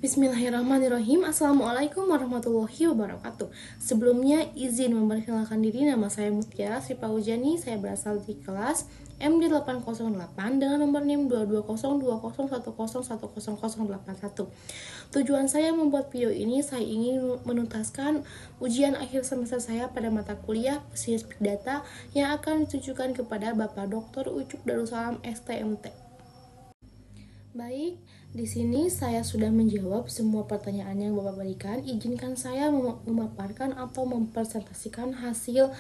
Bismillahirrahmanirrahim. Assalamualaikum warahmatullahi wabarakatuh. Sebelumnya izin memperkenalkan diri, nama saya Mutiara Sri Paujani. Saya berasal dari kelas MD808 dengan nomor NIM 2202010101081. Tujuan saya membuat video ini, saya ingin menuntaskan ujian akhir semester saya pada mata kuliah Pesimis Big Data yang akan ditujukan kepada Bapak Dr. Ucup Darussalam STMT. Baik, di sini saya sudah menjawab semua pertanyaan yang Bapak berikan. Izinkan saya memaparkan atau mempresentasikan hasil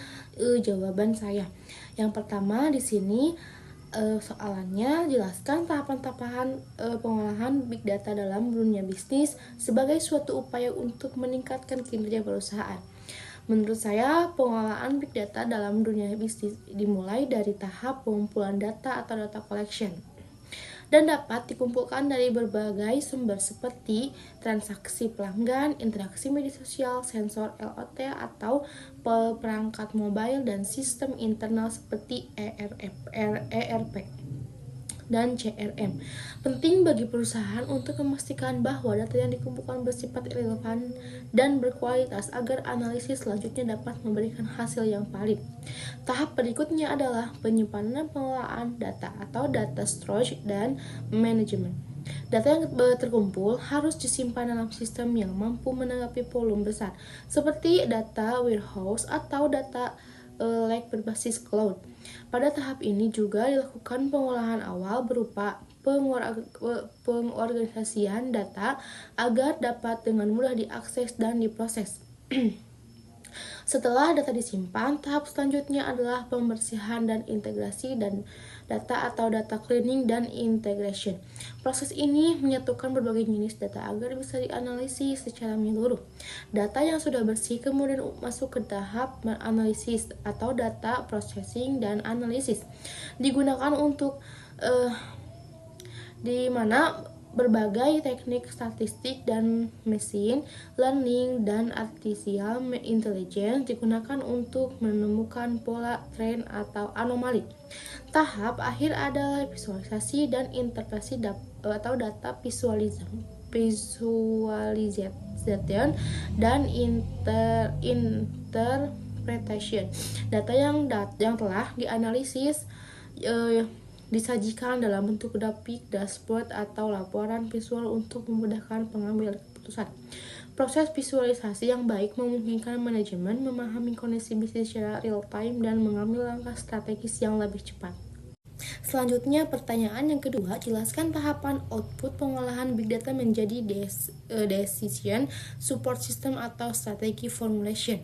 jawaban saya. Yang pertama di sini soalannya jelaskan tahapan-tahapan pengolahan big data dalam dunia bisnis sebagai suatu upaya untuk meningkatkan kinerja perusahaan. Menurut saya, pengolahan big data dalam dunia bisnis dimulai dari tahap pengumpulan data atau data collection, dan dapat dikumpulkan dari berbagai sumber seperti transaksi pelanggan, interaksi media sosial, sensor LOT atau perangkat mobile, dan sistem internal seperti ERP dan CRM. Penting bagi perusahaan untuk memastikan bahwa data yang dikumpulkan bersifat relevan dan berkualitas agar analisis selanjutnya dapat memberikan hasil yang valid. Tahap berikutnya adalah penyimpanan pengolahan data atau data storage dan management. Data yang terkumpul harus disimpan dalam sistem yang mampu menanggapi volume besar, seperti data warehouse atau data lake berbasis cloud. Pada tahap ini juga dilakukan pengolahan awal berupa pengorganisasian data agar dapat dengan mudah diakses dan diproses. Setelah data disimpan, tahap selanjutnya adalah pembersihan dan integrasi dan data atau data cleaning dan integration. Proses ini menyatukan berbagai jenis data agar bisa dianalisis secara menyeluruh. Data yang sudah bersih kemudian masuk ke tahap analisis atau data processing dan analisis. Digunakan untuk di mana berbagai teknik statistik dan machine learning dan artificial intelligence digunakan untuk menemukan pola, tren, atau anomali. Tahap akhir adalah visualisasi dan interpretasi atau data visualization dan interpretation. Data yang telah dianalisis disajikan dalam bentuk grafik, dashboard, atau laporan visual untuk memudahkan pengambilan keputusan. Proses visualisasi yang baik memungkinkan manajemen memahami kondisi bisnis secara real time dan mengambil langkah strategis yang lebih cepat. Selanjutnya, pertanyaan yang kedua, jelaskan tahapan output pengolahan big data menjadi decision support system atau strategi formulation.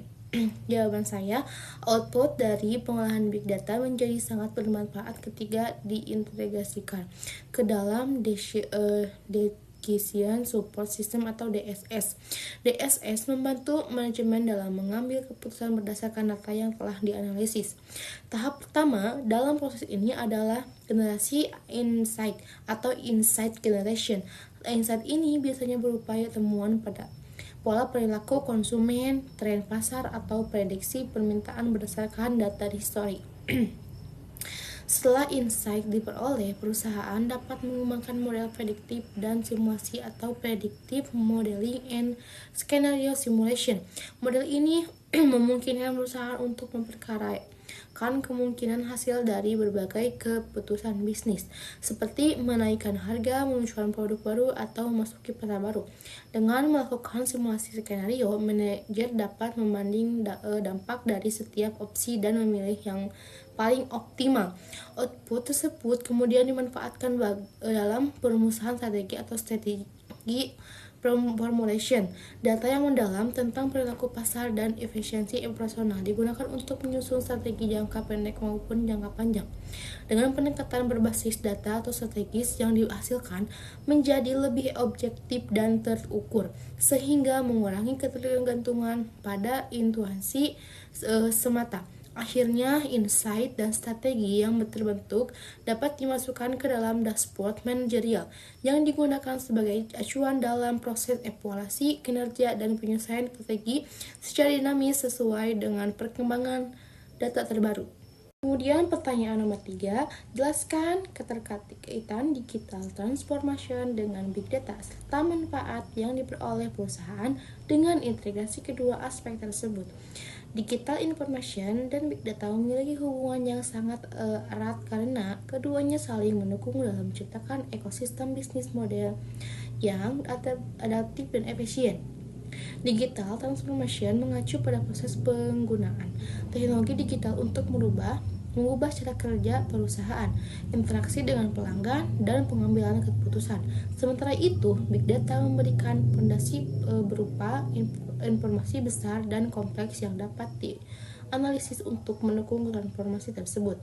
Jawaban saya, output dari pengolahan big data menjadi sangat bermanfaat ketika diintegrasikan ke dalam Decision Support System atau DSS. DSS membantu manajemen dalam mengambil keputusan berdasarkan data yang telah dianalisis. Tahap pertama dalam proses ini adalah generasi insight atau insight generation. Insight ini biasanya berupa temuan pada pola perilaku konsumen, tren pasar, atau prediksi permintaan berdasarkan data history. Setelah insight diperoleh, perusahaan dapat mengembangkan model prediktif dan simulasi atau predictive modeling and scenario simulation. Model ini memungkinkan perusahaan untuk memperkirakan kemungkinan hasil dari berbagai keputusan bisnis, seperti menaikkan harga, meluncurkan produk baru, atau memasuki pasar baru. Dengan melakukan simulasi skenario, manajer dapat membanding dampak dari setiap opsi dan memilih yang paling optimal. Output tersebut kemudian dimanfaatkan dalam perumusan strategi atau strategi formulation. Data yang mendalam tentang perilaku pasar dan efisiensi operasional digunakan untuk menyusun strategi jangka pendek maupun jangka panjang. Dengan pendekatan berbasis data atau strategis yang dihasilkan menjadi lebih objektif dan terukur, sehingga mengurangi ketergantungan pada intuisi semata. Akhirnya, insight dan strategi yang terbentuk dapat dimasukkan ke dalam dashboard manajerial yang digunakan sebagai acuan dalam proses evaluasi kinerja dan penyelesaian strategi secara dinamis sesuai dengan perkembangan data terbaru. Kemudian pertanyaan nomor 3, jelaskan keterkaitan digital transformation dengan big data serta manfaat yang diperoleh perusahaan dengan integrasi kedua aspek tersebut. Digital information dan big data memiliki hubungan yang sangat erat karena keduanya saling mendukung dalam menciptakan ekosistem bisnis model yang adaptif dan efisien. Digital transformation mengacu pada proses penggunaan teknologi digital untuk mengubah cara kerja perusahaan, interaksi dengan pelanggan, dan pengambilan keputusan. Sementara itu, big data memberikan fondasi berupa informasi besar dan kompleks yang dapat dianalisis untuk mendukung transformasi tersebut.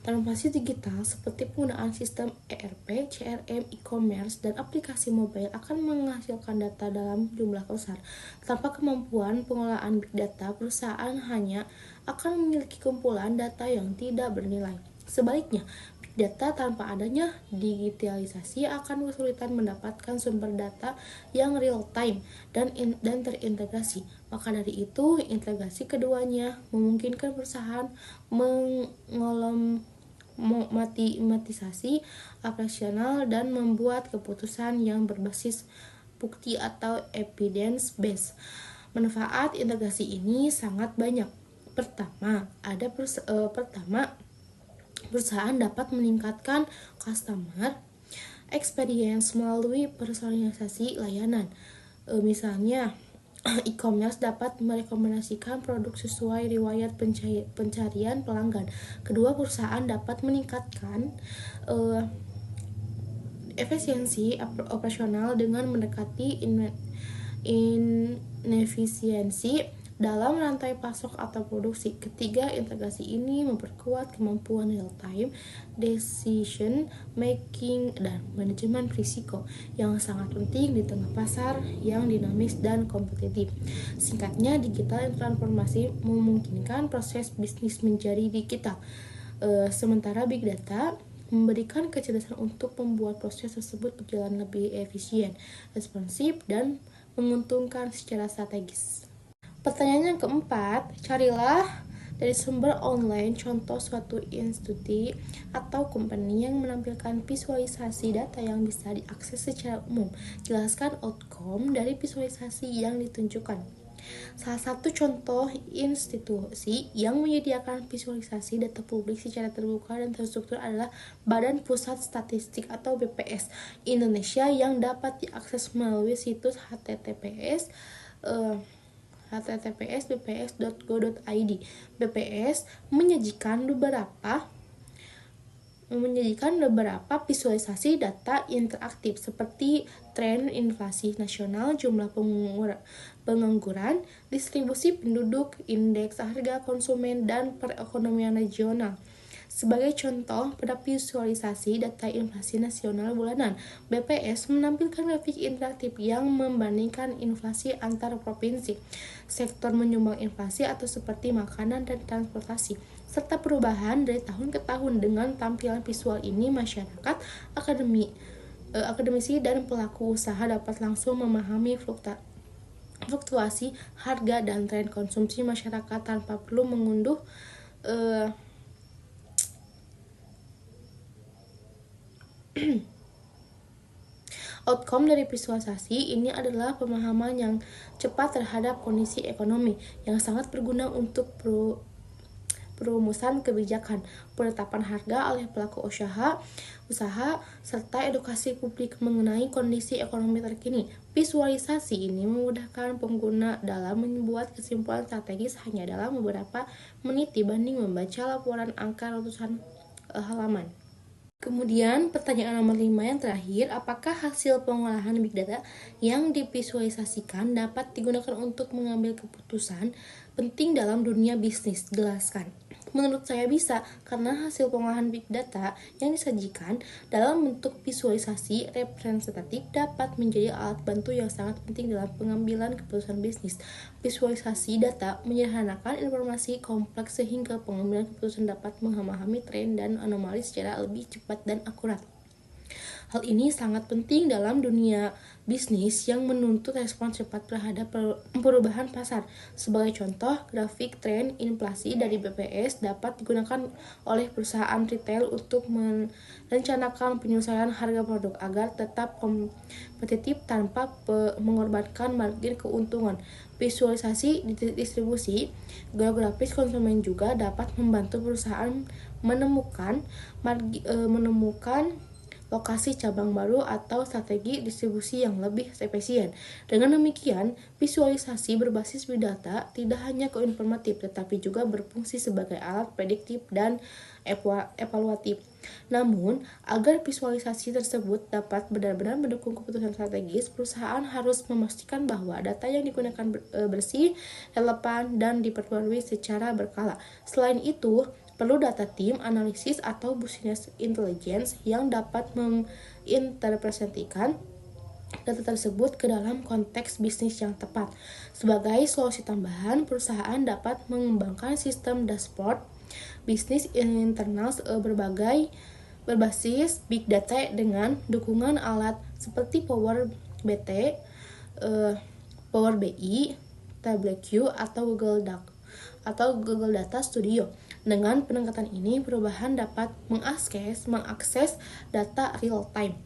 Transformasi digital seperti penggunaan sistem ERP, CRM, e-commerce, dan aplikasi mobile akan menghasilkan data dalam jumlah besar. Tanpa kemampuan pengelolaan big data, perusahaan hanya akan memiliki kumpulan data yang tidak bernilai. Sebaliknya, big data tanpa adanya digitalisasi akan kesulitan mendapatkan sumber data yang real time dan terintegrasi. Maka dari itu, integrasi keduanya memungkinkan perusahaan matematisasi operasional dan membuat keputusan yang berbasis bukti atau evidence based. Manfaat integrasi ini sangat banyak. Pertama, perusahaan dapat meningkatkan customer experience melalui personalisasi layanan. Misalnya, e-commerce dapat merekomendasikan produk sesuai riwayat pencarian pelanggan. Kedua, perusahaan dapat meningkatkan efisiensi operasional dengan mendekati inefisiensi dalam rantai pasok atau produksi. Ketiga, integrasi ini memperkuat kemampuan real-time decision making dan manajemen risiko yang sangat penting di tengah pasar yang dinamis dan kompetitif. Singkatnya, digital transformasi memungkinkan proses bisnis menjadi digital, sementara big data memberikan kecerdasan untuk membuat proses tersebut berjalan lebih efisien, responsif, dan menguntungkan secara strategis. Pertanyaan yang keempat, carilah dari sumber online contoh suatu institusi atau company yang menampilkan visualisasi data yang bisa diakses secara umum. Jelaskan outcome dari visualisasi yang ditunjukkan. Salah satu contoh institusi yang menyediakan visualisasi data publik secara terbuka dan terstruktur adalah Badan Pusat Statistik atau BPS Indonesia yang dapat diakses melalui situs https://bps.go.id. BPS menyajikan beberapa visualisasi data interaktif seperti tren inflasi nasional, jumlah pengangguran, distribusi penduduk, indeks harga konsumen, dan perekonomian regional. Sebagai contoh, pada visualisasi data inflasi nasional bulanan, BPS menampilkan grafik interaktif yang membandingkan inflasi antar provinsi, sektor menyumbang inflasi atau seperti makanan dan transportasi, serta perubahan dari tahun ke tahun. Dengan tampilan visual ini, masyarakat, akademisi, dan pelaku usaha dapat langsung memahami fluktuasi harga dan tren konsumsi masyarakat tanpa perlu mengunduh Outcome dari visualisasi ini adalah pemahaman yang cepat terhadap kondisi ekonomi yang sangat berguna untuk perumusan kebijakan, penetapan harga oleh pelaku usaha, serta edukasi publik mengenai kondisi ekonomi terkini. Visualisasi ini memudahkan pengguna dalam membuat kesimpulan strategis hanya dalam beberapa menit dibanding membaca laporan angka ratusan halaman. Kemudian pertanyaan nomor 5 yang terakhir, apakah hasil pengolahan big data yang divisualisasikan dapat digunakan untuk mengambil keputusan penting dalam dunia bisnis? Jelaskan. Menurut saya bisa, karena hasil pengolahan big data yang disajikan dalam bentuk visualisasi representatif dapat menjadi alat bantu yang sangat penting dalam pengambilan keputusan bisnis. Visualisasi data menyederhanakan informasi kompleks sehingga pengambilan keputusan dapat memahami tren dan anomali secara lebih cepat dan akurat. Hal ini sangat penting dalam dunia bisnis yang menuntut respon cepat terhadap perubahan pasar. Sebagai contoh, grafik tren inflasi dari BPS dapat digunakan oleh perusahaan retail untuk merencanakan penyesuaian harga produk agar tetap kompetitif tanpa mengorbankan margin keuntungan. Visualisasi distribusi geografis konsumen juga dapat membantu perusahaan menemukan lokasi cabang baru atau strategi distribusi yang lebih efisien. Dengan demikian, visualisasi berbasis big data tidak hanya informatif tetapi juga berfungsi sebagai alat prediktif dan evaluatif. Namun, agar visualisasi tersebut dapat benar-benar mendukung keputusan strategis, perusahaan harus memastikan bahwa data yang digunakan bersih, relevan, dan diperbarui secara berkala. Selain itu, perlu data tim, analisis, atau business intelligence yang dapat menginterpretasikan data tersebut ke dalam konteks bisnis yang tepat. Sebagai solusi tambahan, perusahaan dapat mengembangkan sistem dashboard bisnis internal berbasis big data dengan dukungan alat seperti Power BI, TableQ, atau Google Data Studio. Dengan pendekatan ini, perubahan dapat mengakses data real time,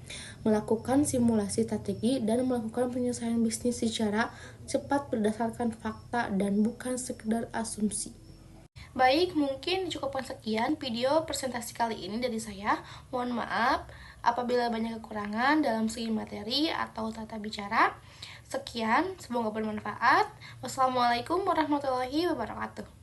melakukan simulasi strategi, dan melakukan penyelesaian bisnis secara cepat berdasarkan fakta dan bukan sekedar asumsi. Baik, mungkin cukupkan sekian video presentasi kali ini dari saya. Mohon maaf apabila banyak kekurangan dalam segi materi atau tata bicara. Sekian, semoga bermanfaat. Wassalamualaikum warahmatullahi wabarakatuh.